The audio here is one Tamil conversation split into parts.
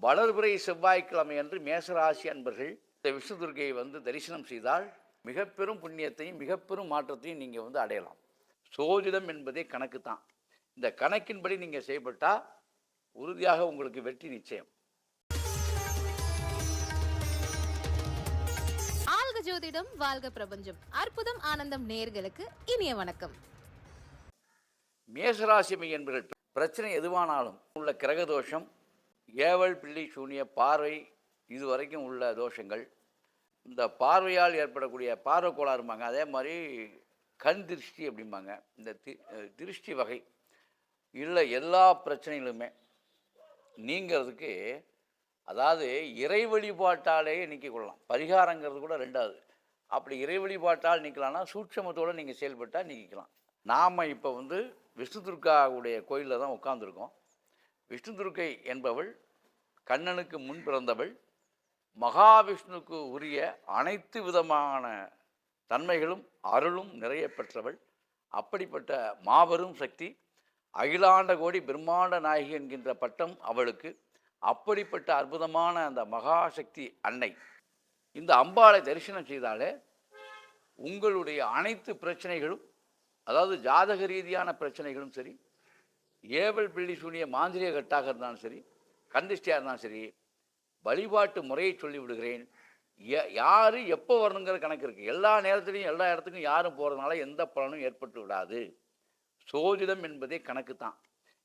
வளர்பிறை செவ்வாய்க்கிழமை அன்று மேசராசி அன்பர்கள் இந்த விஷ்ணு துர்க்கையை தரிசனம் செய்தால் மிக பெரும் புண்ணியத்தையும் மிக பெரும் மாற்றத்தையும் நீங்கள் அடையலாம். சோதிடம் என்பதே கணக்கு தான். இந்த கணக்கின்படி நீங்கள் செயல்பட்டால் உறுதியாக உங்களுக்கு வெற்றி நிச்சயம். ஆல்க ஜோதிடம் வாழ்க பிரபஞ்சம். அற்புதம் ஆனந்தம் நேயர்களுக்கு இனிய வணக்கம். மேசராசி என்பர்கள் பிரச்சனை எதுவானாலும் உள்ள கிரக தோஷம், ஏவல் பிள்ளை சூனிய பார்வை, இதுவரைக்கும் உள்ள தோஷங்கள், இந்த பார்வையால் ஏற்படக்கூடிய பார்வை கோளாறும்பாங்க, அதே மாதிரி கண் திருஷ்டி அப்படிம்பாங்க, இந்த திருஷ்டி வகை இல்லை எல்லா பிரச்சனைகளுமே நீங்கிறதுக்கு அதாவது இறை வழிபாட்டாலே நீக்கிக் கொள்ளலாம். பரிகாரங்கிறது கூட ரெண்டாவது. அப்படி இறை வழிபாட்டால் நீக்கலாம்னா சூட்சமத்தோடு நீங்கள் செயல்பட்டால் நீக்கிக்கலாம். நாம் இப்போ விஷ்ணு துர்காவுடைய கோயிலில் தான் உட்காந்துருக்கோம். விஷ்ணு துர்க்கை என்பவள் கண்ணனுக்கு முன் பிறந்தவள், மகாவிஷ்ணுக்கு உரிய அனைத்து விதமான தன்மைகளும் அருளும் நிறைய பெற்றவள். அப்படிப்பட்ட மாபெரும் சக்தி, அகிலாண்ட கோடி பிரம்மாண்ட நாயகி என்கின்ற பட்டம் அவளுக்கு. அப்படிப்பட்ட அற்புதமான அந்த மகாசக்தி அன்னை இந்த அம்பாளை தரிசனம் செய்தாலே உங்களுடைய அனைத்து பிரச்சனைகளும், அதாவது ஜாதக ரீதியான பிரச்சனைகளும் சரி, ஏவல் பிள்ளி சூனிய மாந்திரிய கட்டாக இருந்தாலும் சரி, கந்திஷ்டியாக இருந்தாலும் சரி, வழிபாட்டு முறையை சொல்லி விடுகிறேன். யார் எப்போ வரணுங்கிற கணக்கு இருக்குது. எல்லா நேரத்துலையும் எல்லா இடத்துக்கும் யாரும் போகிறதுனால எந்த பலனும் ஏற்பட்டு விடாது. சோதிடம் என்பதே கணக்கு தான்.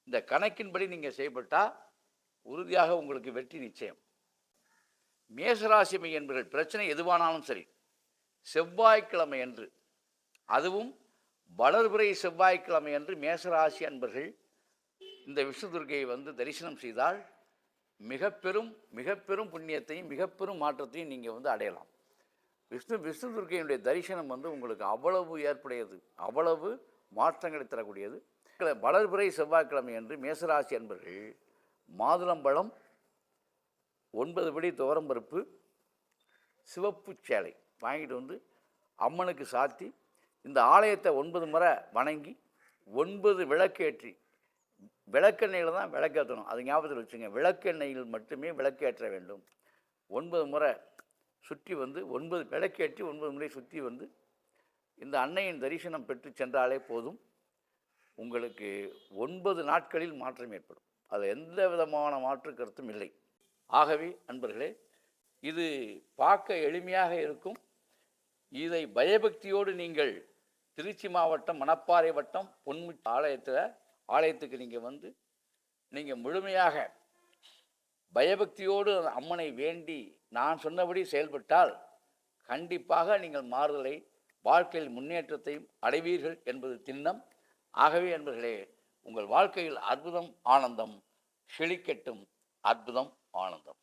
இந்த கணக்கின்படி நீங்கள் செயல்பட்டால் உறுதியாக உங்களுக்கு வெற்றி நிச்சயம். மேசராசி என்பவர்கள் பிரச்சனை எதுவானாலும் சரி, செவ்வாய்க்கிழமை அன்று, அதுவும் வளர்பிறை செவ்வாய்க்கிழமை அன்று மேசராசி அன்பர்கள் இந்த விஷ்ணு துர்க்கையை தரிசனம் செய்தால் மிக பெரும் புண்ணியத்தையும் மிக பெரும் மாற்றத்தையும் நீங்கள் அடையலாம். விஷ்ணு துர்க்கையினுடைய தரிசனம் உங்களுக்கு அவ்வளவு ஏற்புடையது, அவ்வளவு மாற்றங்களை தரக்கூடியது. வளர்பிறை செவ்வாய்க்கிழமை அன்று மேசராசி அன்பர்கள் மாதுளம்பழம், 9 படி துவரம்பருப்பு, சிவப்பு சேலை வாங்கிட்டு அம்மனுக்கு சாத்தி இந்த ஆலயத்தை 9 முறை வணங்கி 9 விளக்கேற்றி, விளக்கெண்ணெயில் தான் விளக்கேற்றணும், அது ஞாபகத்தில் வச்சுங்க. விளக்கெண்ணெயில் மட்டுமே விளக்கேற்ற வேண்டும். 9 முறை சுற்றி 9 விளக்கேற்றி 9 முறை சுற்றி இந்த அன்னையின் தரிசனம் பெற்று சென்றாலே போதும். உங்களுக்கு 9 நாட்களில் மாற்றம் ஏற்படும். அது எந்த விதமான மாற்று கருத்தும் இல்லை. ஆகவே அன்பர்களே, இது பார்க்க எளிமையாக இருக்கும். இதை பயபக்தியோடு நீங்கள் திருச்சி மாவட்டம் மணப்பாறை வட்டம் பொன்முடி ஆலயத்துக்கு நீங்கள் முழுமையாக பயபக்தியோடு அம்மனை வேண்டி நான் சொன்னபடி செயல்பட்டால் கண்டிப்பாக நீங்கள் மாறுதலை, வாழ்க்கையில் முன்னேற்றத்தையும் அடைவீர்கள் என்பது திண்ணம். ஆகவே அன்பர்களே, உங்கள் வாழ்க்கையில் அற்புதம் ஆனந்தம் செழிக்கட்டும். அற்புதம் ஆனந்தம்.